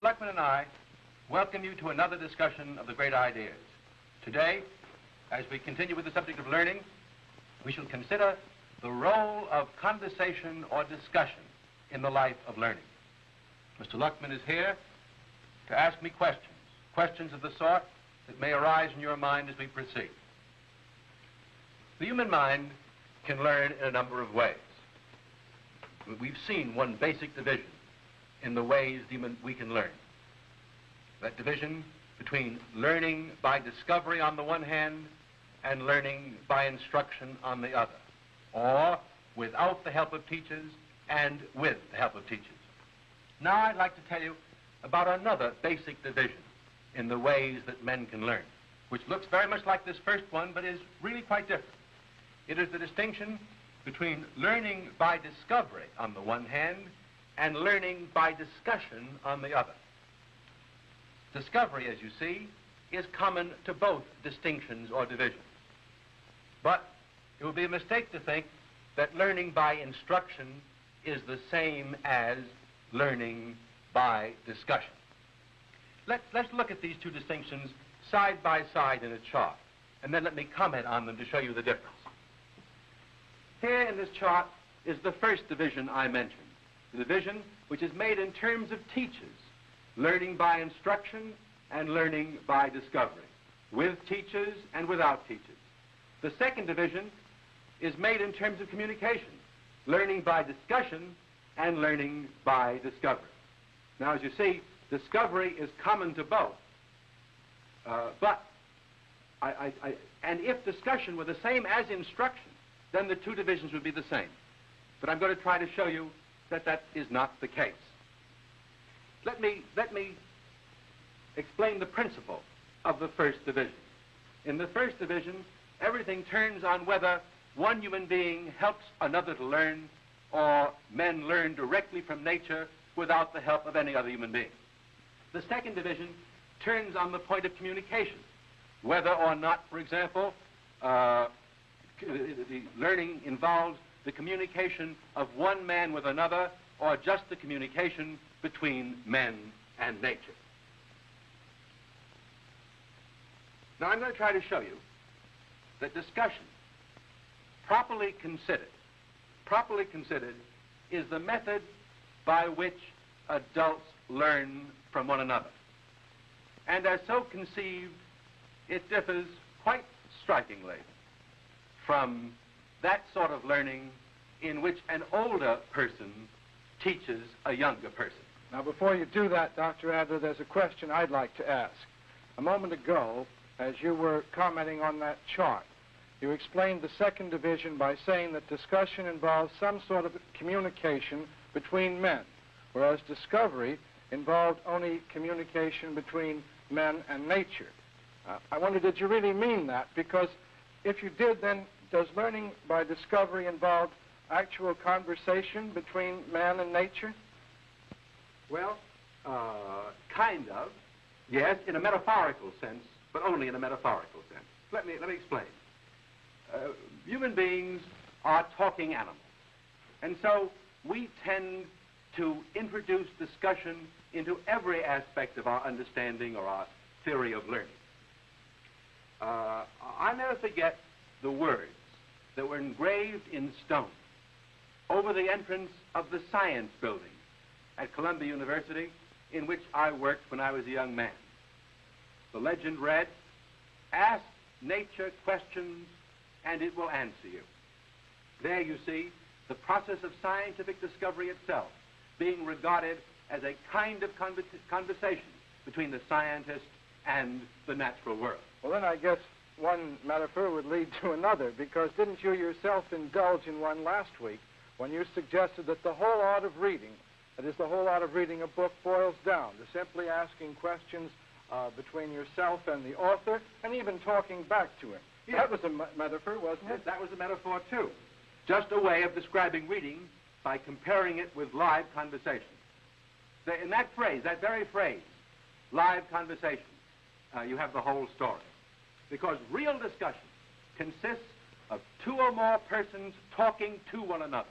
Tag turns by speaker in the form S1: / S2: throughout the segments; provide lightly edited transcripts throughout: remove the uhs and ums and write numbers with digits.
S1: Luckman and I welcome you to another discussion of the great ideas. Today, as we continue with the subject of learning, we shall consider the role of conversation or discussion in the life of learning. Mr. Luckman is here to ask me questions of the sort that may arise in your mind as we proceed. The human mind can learn in a number of ways. We've seen one basic division in the ways we can learn. That division between learning by discovery on the one hand and learning by instruction on the other, or without the help of teachers and with the help of teachers. Now I'd like to tell you about another basic division in the ways that men can learn, which looks very much like this first one, but is really quite different. It is the distinction between learning by discovery on the one hand and learning by discussion on the other. Discovery, as you see, is common to both distinctions or divisions. But it would be a mistake to think that learning by instruction is the same as learning by discussion. Let's look at these two distinctions side by side in a chart, and then let me comment on them to show you the difference. Here in this chart is the first division I mentioned, the division which is made in terms of teachers, learning by instruction and learning by discovery, with teachers and without teachers. The second division is made in terms of communication, learning by discussion and learning by discovery. Now, as you see, discovery is common to both, and if discussion were the same as instruction, then the two divisions would be the same. But I'm going to try to show you that that is not the case. Let me explain the principle of the first division. In the first division, everything turns on whether one human being helps another to learn, or men learn directly from nature without the help of any other human being. The second division turns on the point of communication, whether or not, for example, the learning involves the communication of one man with another, or just the communication between men and nature. Now I'm going to try to show you that discussion, properly considered, is the method by which adults learn from one another. And as so conceived, it differs quite strikingly from that sort of learning in which an older person teaches a younger person.
S2: Now, before you do that, Dr. Adler, there's a question I'd like to ask. A moment ago, as you were commenting on that chart, you explained the second division by saying that discussion involves some sort of communication between men, whereas discovery involved only communication between men and nature. I wonder, did you really mean that? Because if you did, then does learning by discovery involve actual conversation between man and nature?
S1: Well, kind of. Yes, in a metaphorical sense, but only in a metaphorical sense. Let me explain. Human beings are talking animals. And so we tend to introduce discussion into every aspect of our understanding or our theory of learning. I never forget the words that were engraved in stone over the entrance of the science building at Columbia University, in which I worked when I was a young man. The legend read, "Ask nature questions and it will answer you." There you see the process of scientific discovery itself being regarded as a kind of conversation between the scientist and the natural world.
S2: Well, then I guess one metaphor would lead to another, because didn't you yourself indulge in one last week when you suggested that the whole art of reading, that is, the whole art of reading a book, boils down to simply asking questions between yourself and the author, and even talking back to him? Yes. That was a metaphor, wasn't it?
S1: That was a metaphor, too. Just a way of describing reading by comparing it with live conversation. In that phrase, that very phrase, live conversation, you have the whole story. Because real discussion consists of two or more persons talking to one another,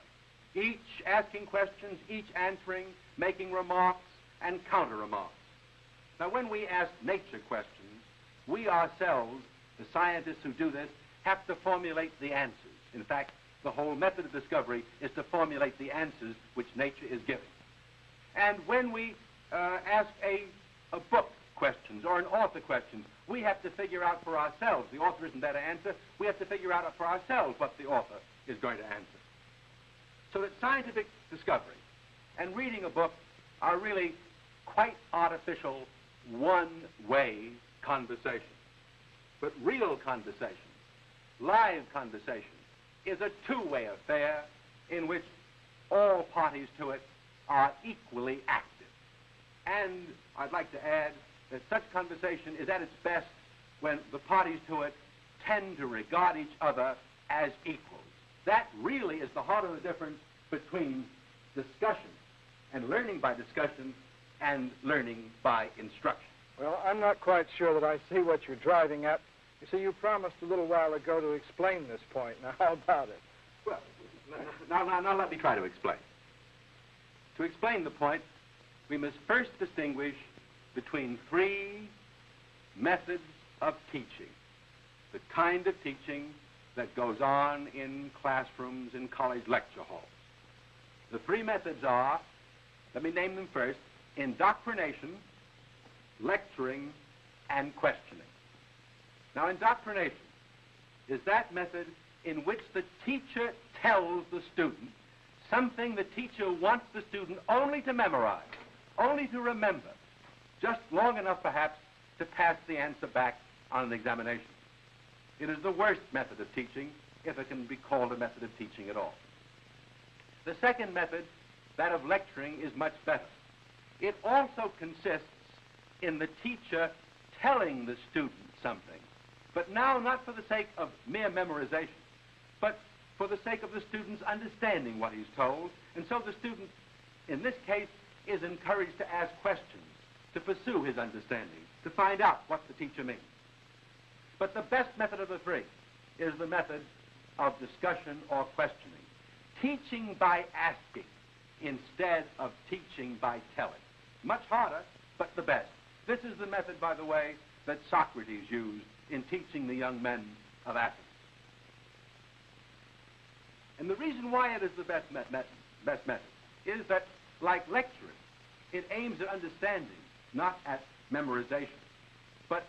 S1: each asking questions, each answering, making remarks and counter-remarks. Now, when we ask nature questions, we ourselves, the scientists who do this, have to formulate the answers. In fact, the whole method of discovery is to formulate the answers which nature is giving. And when we ask a book questions or an author questions, we have to figure out for ourselves. The author isn't there to answer. We have to figure out for ourselves what the author is going to answer. So that scientific discovery and reading a book are really quite artificial, one-way conversation. But real conversation, live conversation, is a two-way affair in which all parties to it are equally active. And I'd like to add that such conversation is at its best when the parties to it tend to regard each other as equals. That really is the heart of the difference between discussion and learning by discussion and learning by instruction.
S2: Well, I'm not quite sure that I see what you're driving at. You see, you promised a little while ago to explain this point. Now, how about it?
S1: Well, now let me try to explain. To explain the point, we must first distinguish between three methods of teaching. The kind of teaching that goes on in classrooms, in college lecture halls. The three methods are, let me name them first, indoctrination, lecturing, and questioning. Now, indoctrination is that method in which the teacher tells the student something the teacher wants the student only to memorize, only to remember, just long enough perhaps to pass the answer back on an examination. It is the worst method of teaching, if it can be called a method of teaching at all. The second method, that of lecturing, is much better. It also consists in the teacher telling the student something, but now not for the sake of mere memorization, but for the sake of the student's understanding what he's told. And so the student, in this case, is encouraged to ask questions, to pursue his understanding, to find out what the teacher means. But the best method of the three is the method of discussion or questioning. Teaching by asking instead of teaching by telling. Much harder, but the best. This is the method, by the way, that Socrates used in teaching the young men of Athens. And the reason why it is the best method is that, like lecturing, it aims at understanding, not at memorization. But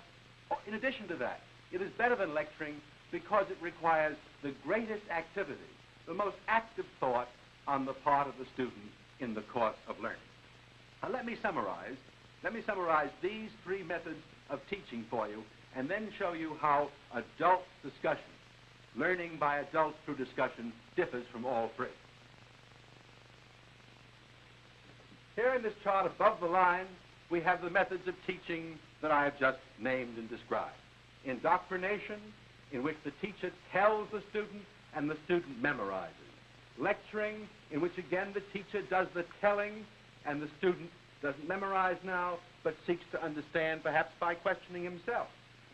S1: in addition to that, it is better than lecturing because it requires the greatest activity, the most active thought on the part of the student in the course of learning. Now, let me summarize these three methods of teaching for you, and then show you how adult discussion, learning by adults through discussion, differs from all three. Here in this chart above the line, we have the methods of teaching that I have just named and described. Indoctrination, in which the teacher tells the student and the student memorizes. Lecturing, in which again the teacher does the telling and the student doesn't memorize now, but seeks to understand, perhaps by questioning himself.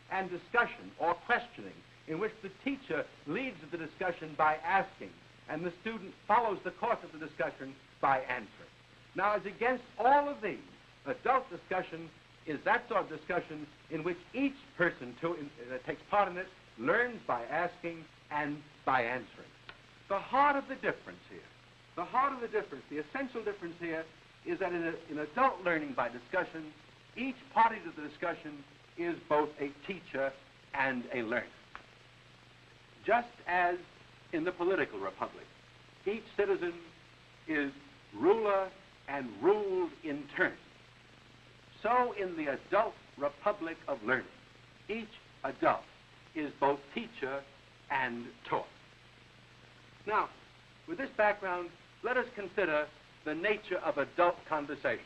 S1: And discussion, or questioning, in which the teacher leads the discussion by asking, and the student follows the course of the discussion by answering. Now, as against all of these, adult discussion is that sort of discussion in which each person that takes part in it learns by asking and by answering. The heart of the difference here, the essential difference here is that in adult learning by discussion, each party to the discussion is both a teacher and a learner. Just as in the political republic, each citizen is ruler and ruled in turn, so in the adult republic of learning, each adult is both teacher and taught. Now, with this background, let us consider the nature of adult conversation.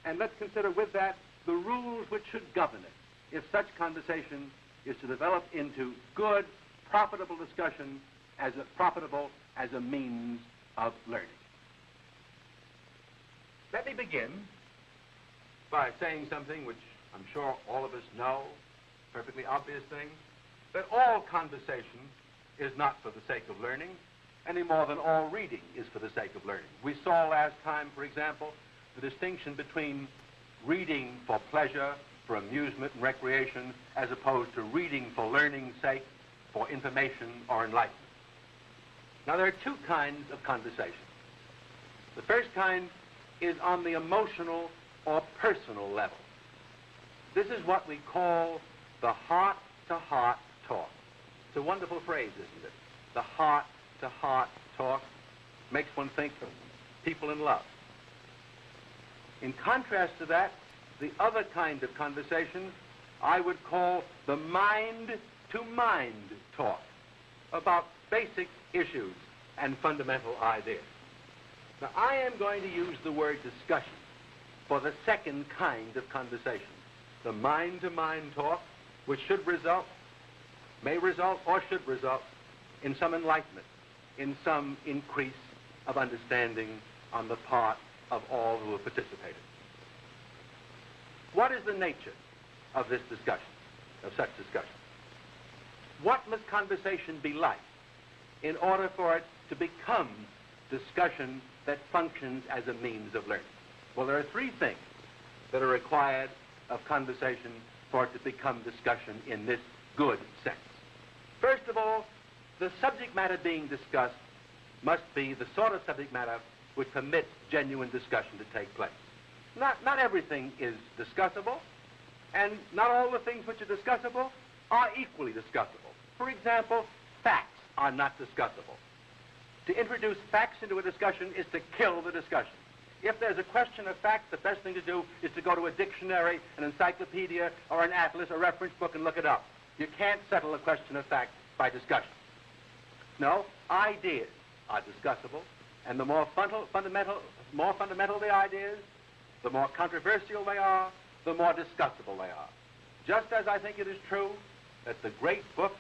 S1: And let's consider with that the rules which should govern it if such conversation is to develop into good, profitable discussion profitable as a means of learning. Let me begin by saying something which I'm sure all of us know, perfectly obvious thing, that all conversation is not for the sake of learning, any more than all reading is for the sake of learning. We saw last time, for example, the distinction between reading for pleasure, for amusement and recreation, as opposed to reading for learning's sake, for information or enlightenment. Now, there are two kinds of conversation. The first kind is on the emotional or personal level. This is what we call the heart-to-heart talk. It's a wonderful phrase, isn't it? The heart-to-heart talk makes one think of people in love. In contrast to that, the other kind of conversation I would call the mind-to-mind talk about basic issues and fundamental ideas. Now, I am going to use the word discussion for the second kind of conversation, the mind-to-mind talk, which should result, may result, or should result in some enlightenment, in some increase of understanding on the part of all who have participated. What is the nature of this discussion, of such discussion? What must conversation be like in order for it to become discussion that functions as a means of learning? Well, there are three things that are required of conversation for it to become discussion in this good sense. First of all, the subject matter being discussed must be the sort of subject matter which permits genuine discussion to take place. Not everything is discussable, and not all the things which are discussable are equally discussable. For example, facts are not discussable. To introduce facts into a discussion is to kill the discussion. If there's a question of facts, the best thing to do is to go to a dictionary, an encyclopedia, or an atlas, a reference book, and look it up. You can't settle a question of fact by discussion. No, ideas are discussable, and the more fundamental the ideas, the more controversial they are, the more discussable they are. Just as I think it is true that the great books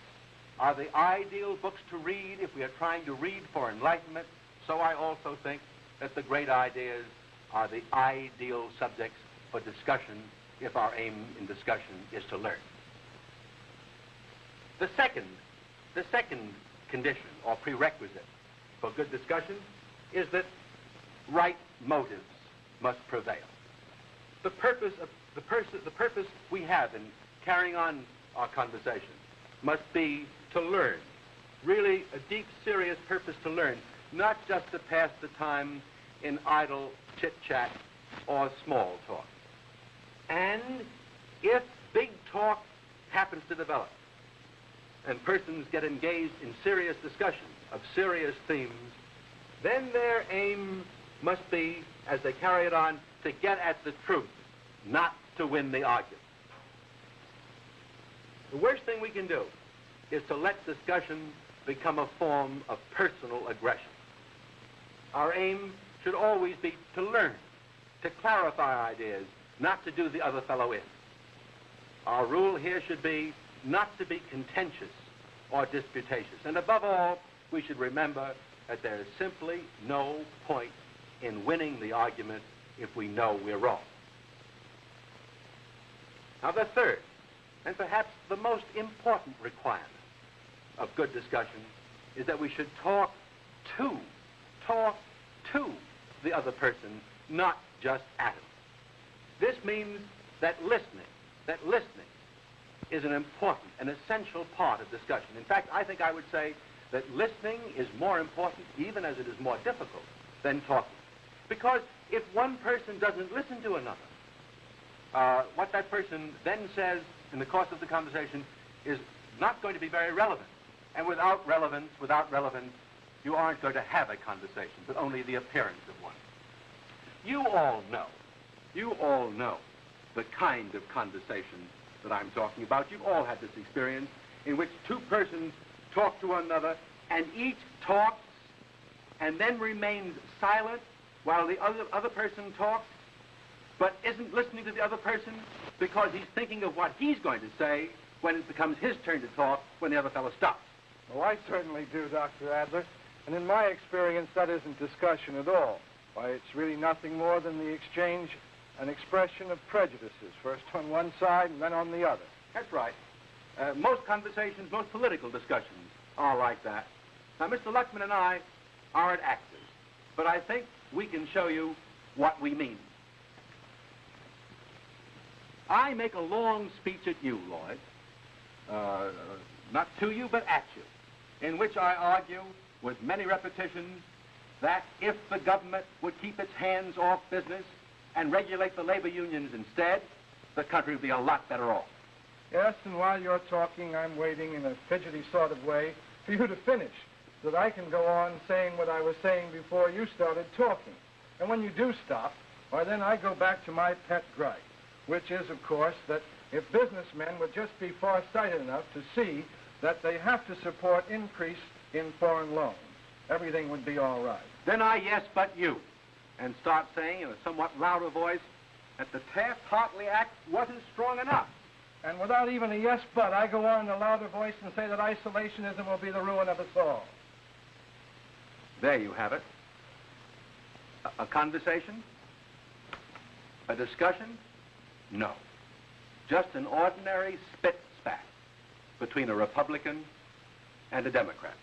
S1: are the ideal books to read if we are trying to read for enlightenment, so I also think that the great ideas are the ideal subjects for discussion if our aim in discussion is to learn. The second condition or prerequisite for good discussion is that right motives must prevail. The purpose we have in carrying on our conversation must be to learn, really a deep, serious purpose to learn, not just to pass the time in idle chit-chat or small talk. And if big talk happens to develop, and persons get engaged in serious discussion of serious themes, then their aim must be, as they carry it on, to get at the truth, not to win the argument. The worst thing we can do is to let discussion become a form of personal aggression. Our aim should always be to learn, to clarify ideas, not to do the other fellow in. Our rule here should be not to be contentious or disputatious. And above all, we should remember that there is simply no point in winning the argument if we know we're wrong. Now, the third, and perhaps the most important requirement of good discussion is that we should talk to the other person, not just at him. This means that listening is an important, an essential part of discussion. In fact, I think I would say that listening is more important, even as it is more difficult, than talking. Because if one person doesn't listen to another, what that person then says in the course of the conversation is not going to be very relevant. And without relevance, you aren't going to have a conversation, but only the appearance of one. You all know the kind of conversation that I'm talking about. You've all had this experience in which two persons talk to one another, and each talks and then remains silent while the other person talks, but isn't listening to the other person because he's thinking of what he's going to say when it becomes his turn to talk when the other fellow stops.
S2: Well, I certainly do, Dr. Adler. And in my experience, that isn't discussion at all. Why, it's really nothing more than the exchange and expression of prejudices, first on one side and then on the other.
S1: That's right. Most conversations, most political discussions are like that. Now, Mr. Luckman and I aren't actors, but I think we can show you what we mean. I make a long speech at you, Lloyd, not to you, but at you, in which I argue with many repetitions that if the government would keep its hands off business and regulate the labor unions instead, the country would be a lot better off.
S2: Yes, and while you're talking, I'm waiting in a fidgety sort of way for you to finish, so that I can go on saying what I was saying before you started talking. And when you do stop, why, then I go back to my pet gripe, which is, of course, that if businessmen would just be far-sighted enough to see that they have to support increase in foreign loans, everything would be all right.
S1: Then I yes but you, and start saying in a somewhat louder voice that the Taft-Hartley Act wasn't strong enough.
S2: And without even a yes but, I go on in a louder voice and say that isolationism will be the ruin of us all.
S1: There you have it. A conversation? A discussion? No. Just an ordinary spit-spat between a Republican and a Democrat.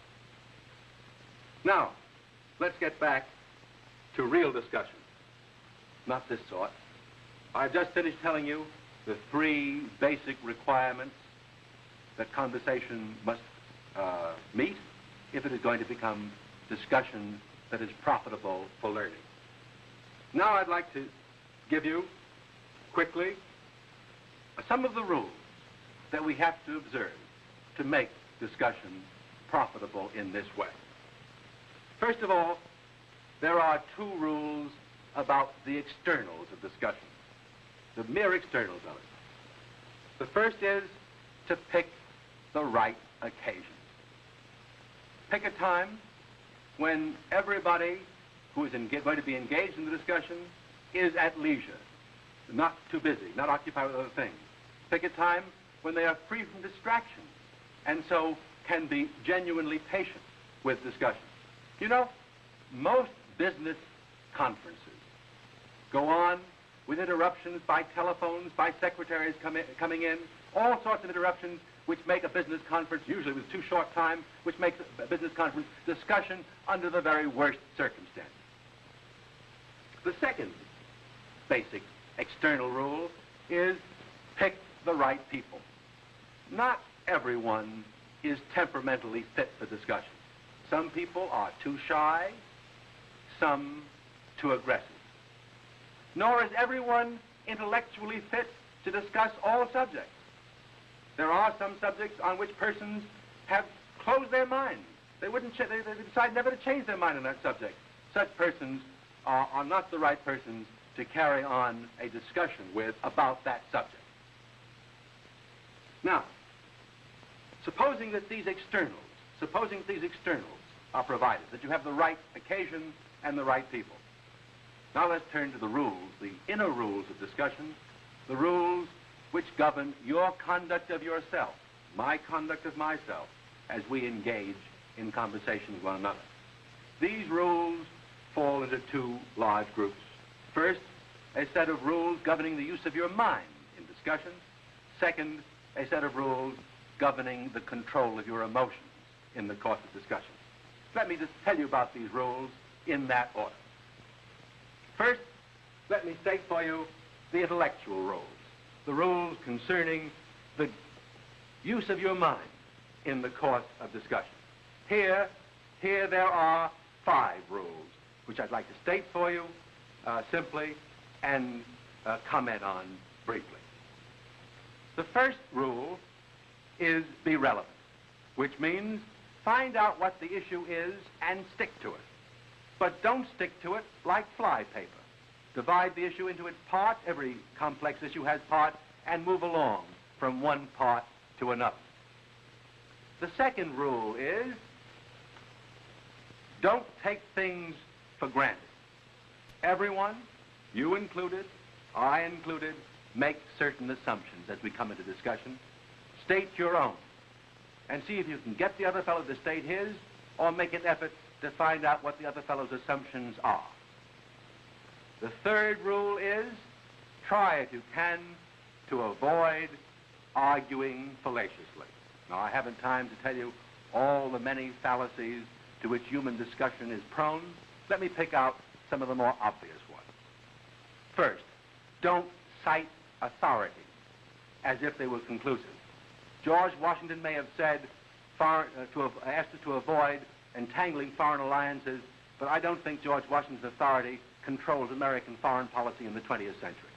S1: Now, let's get back to real discussion. Not this sort. I've just finished telling you the three basic requirements that conversation must meet if it is going to become discussion that is profitable for learning. Now I'd like to give you, quickly, some of the rules that we have to observe to make discussion profitable in this way. First of all, there are two rules about the externals of discussion, the mere externals of it. The first is to pick the right occasion. Pick a time when everybody who is going to be engaged in the discussion is at leisure, not too busy, not occupied with other things. Pick a time when they are free from distraction and so can be genuinely patient with discussion. You know, most business conferences go on with interruptions by telephones, by secretaries coming in, all sorts of interruptions which make a business conference, usually with too short time, which makes a business conference discussion under the very worst circumstances. The second basic external rule is pick the right people. Not everyone is temperamentally fit for discussion. Some people are too shy, some too aggressive. Nor is everyone intellectually fit to discuss all subjects. There are some subjects on which persons have closed their minds. They decide never to change their mind on that subject. Such persons are not the right persons to carry on a discussion with about that subject. Now, supposing that these externals are provided, that you have the right occasion and the right people. Now let's turn to the rules, the inner rules of discussion, the rules which govern your conduct of yourself, my conduct of myself, as we engage in conversation with one another. These rules fall into two large groups. First, a set of rules governing the use of your mind in discussion. Second, a set of rules governing the control of your emotions in the course of discussion. Let me just tell you about these rules in that order. First, let me state for you the intellectual rules, the rules concerning the use of your mind in the course of discussion. Here there are 5 rules, which I'd like to state for you simply and comment on briefly. The first rule is be relevant, which means find out what the issue is and stick to it. But don't stick to it like fly paper. Divide the issue into its parts. Every complex issue has parts, and move along from one part to another. The second rule is don't take things for granted. Everyone, you included, I included, make certain assumptions as we come into discussion. State your own, and see if you can get the other fellow to state his, or make an effort to find out what the other fellow's assumptions are. The third rule is try, if you can, to avoid arguing fallaciously. Now, I haven't time to tell you all the many fallacies to which human discussion is prone. Let me pick out some of the more obvious ones. First, don't cite authority as if they were conclusive. George Washington may have said, asked us to avoid entangling foreign alliances, but I don't think George Washington's authority controls American foreign policy in the 20th century.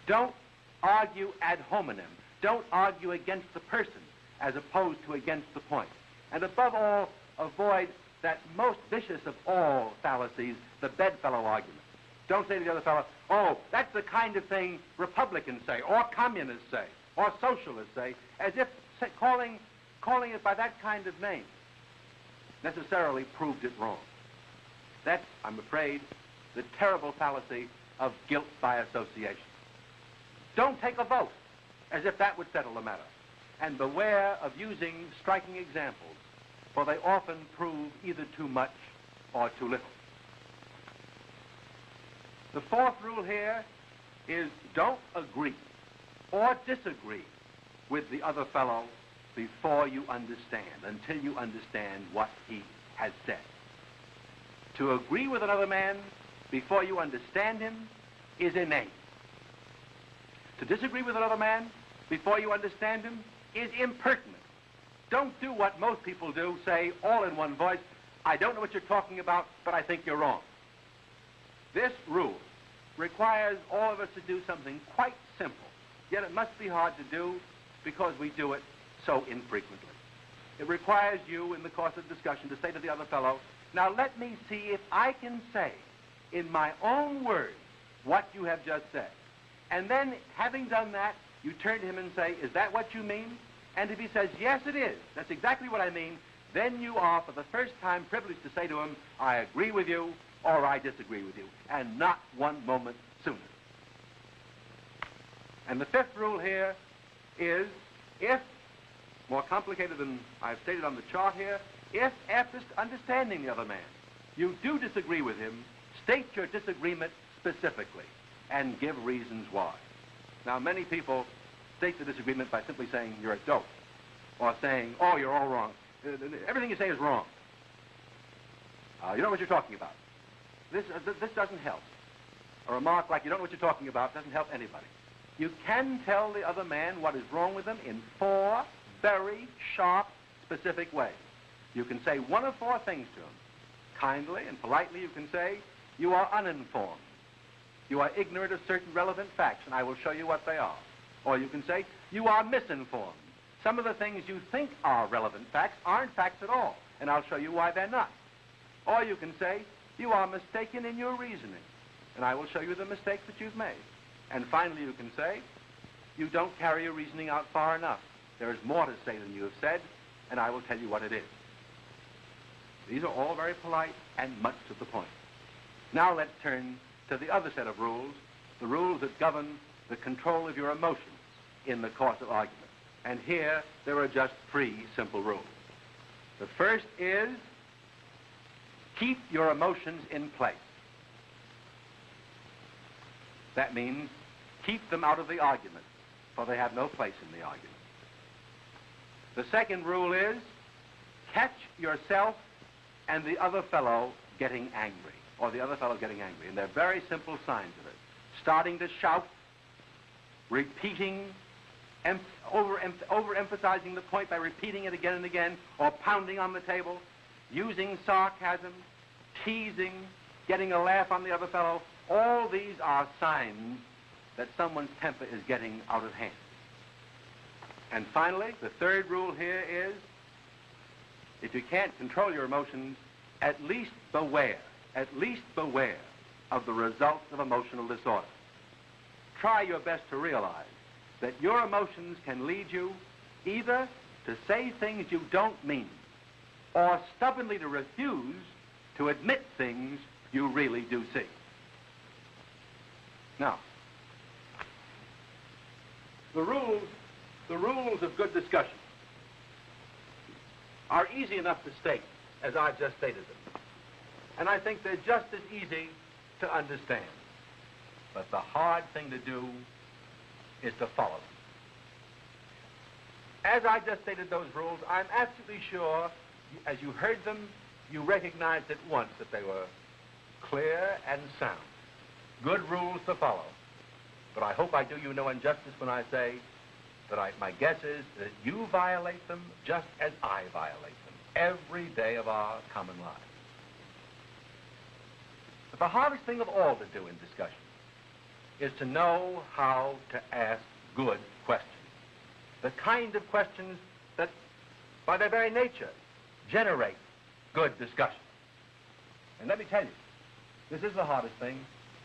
S1: Don't argue ad hominem. Don't argue against the person as opposed to against the point. And above all, avoid that most vicious of all fallacies, the bedfellow argument. Don't say to the other fellow, oh, that's the kind of thing Republicans say, or communists say, or socialists say, as if calling it by that kind of name necessarily proved it wrong. That's, I'm afraid, the terrible fallacy of guilt by association. Don't take a vote as if that would settle the matter. And beware of using striking examples, for they often prove either too much or too little. The fourth rule here is don't agree or disagree with the other fellow before you understand, until you understand what he has said. To agree with another man before you understand him is inane. To disagree with another man before you understand him is impertinent. Don't do what most people do, say all in one voice, I don't know what you're talking about, but I think you're wrong. This rule requires all of us to do something quite simple, yet it must be hard to do because we do it so infrequently. It requires you, in the course of discussion, to say to the other fellow, now let me see if I can say in my own words what you have just said. And then, having done that, you turn to him and say, is that what you mean? And if he says, yes, it is, that's exactly what I mean, then you are, for the first time, privileged to say to him, I agree with you, or I disagree with you, and not one moment sooner. And the fifth rule here is, if, more complicated than I've stated on the chart here, if, after understanding the other man, you do disagree with him, state your disagreement specifically and give reasons why. Now, many people state the disagreement by simply saying you're a dope, or saying, oh, you're all wrong. Everything you say is wrong. You don't know what you're talking about. This doesn't help. A remark like you don't know what you're talking about doesn't help anybody. You can tell the other man what is wrong with him in four very sharp, specific ways. You can say one of four things to him. Kindly and politely you can say, you are uninformed. You are ignorant of certain relevant facts, and I will show you what they are. Or you can say, you are misinformed. Some of the things you think are relevant facts aren't facts at all, and I'll show you why they're not. Or you can say, you are mistaken in your reasoning, and I will show you the mistakes that you've made. And finally, you can say, you don't carry your reasoning out far enough. There is more to say than you have said, and I will tell you what it is. These are all very polite and much to the point. Now let's turn to the other set of rules, the rules that govern the control of your emotions in the course of argument. And here, there are just three simple rules. The first is, keep your emotions in place. That means keep them out of the argument, for they have no place in the argument. The second rule is, catch yourself and the other fellow getting angry, or the other fellow getting angry. And they're very simple signs of it. Starting to shout, repeating, overemphasizing the point by repeating it again and again, or pounding on the table, using sarcasm, teasing, getting a laugh on the other fellow. All these are signs that someone's temper is getting out of hand. And finally, the third rule here is, if you can't control your emotions, at least beware of the results of emotional disorder. Try your best to realize that your emotions can lead you either to say things you don't mean, or stubbornly to refuse to admit things you really do see. Now, the rules of good discussion are easy enough to state, as I've just stated them. And I think they're just as easy to understand. But the hard thing to do is to follow them. As I just stated those rules, I'm absolutely sure, as you heard them, you recognized at once that they were clear and sound. Good rules to follow. But I hope I do you no injustice when I say that my guess is that you violate them just as I violate them every day of our common lives. But the hardest thing of all to do in discussion is to know how to ask good questions. The kind of questions that, by their very nature, generate good discussion. And let me tell you, this is the hardest thing,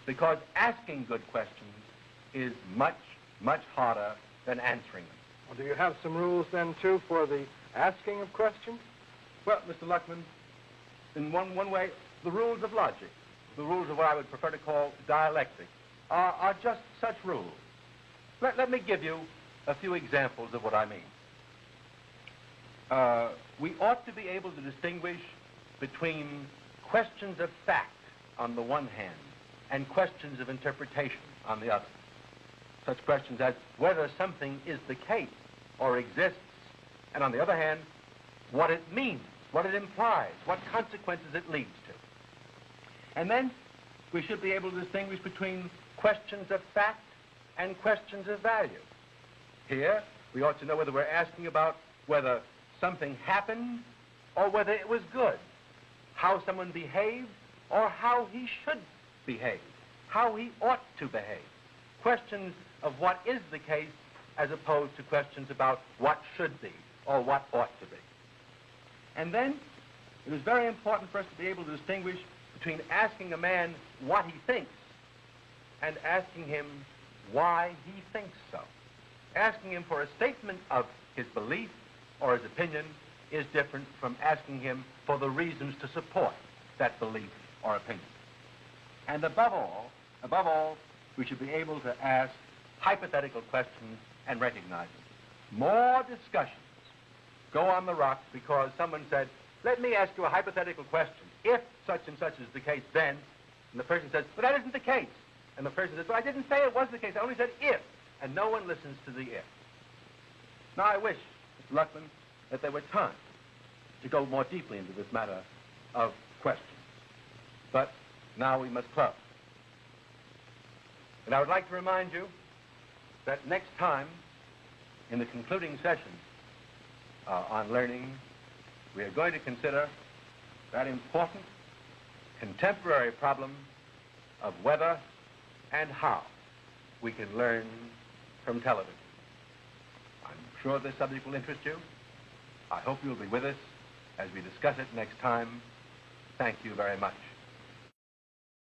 S1: because asking good questions is much, much harder than answering them.
S2: Well, do you have some rules then, too, for the asking of questions?
S1: Well, Mr. Luckman, in one way, the rules of logic, the rules of what I would prefer to call dialectic, are just such rules. Let me give you a few examples of what I mean. We ought to be able to distinguish between questions of fact on the one hand and questions of interpretation on the other. Such questions as whether something is the case or exists, and on the other hand, what it means, what it implies, what consequences it leads to. And then we should be able to distinguish between questions of fact and questions of value. Here, we ought to know whether we're asking about whether something happened or whether it was good, how someone behaved or how he should behave, how he ought to behave. Questions of what is the case as opposed to questions about what should be or what ought to be. And then it is very important for us to be able to distinguish between asking a man what he thinks and asking him why he thinks so. Asking him for a statement of his belief or his opinion is different from asking him for the reasons to support that belief or opinion. And above all, we should be able to ask hypothetical questions and recognize them. More discussions go on the rocks because someone said, let me ask you a hypothetical question. If such and such is the case, then, and the person says, but that isn't the case. And the person says, well, I didn't say it was the case. I only said if. And no one listens to the if. Now, I wish, Mr. Luckman, that there were time to go more deeply into this matter of questions. But now we must close. And I would like to remind you that next time, in the concluding session on learning, we are going to consider that important contemporary problem of whether and how we can learn from television. I'm sure this subject will interest you. I hope you'll be with us as we discuss it next time. Thank you very much.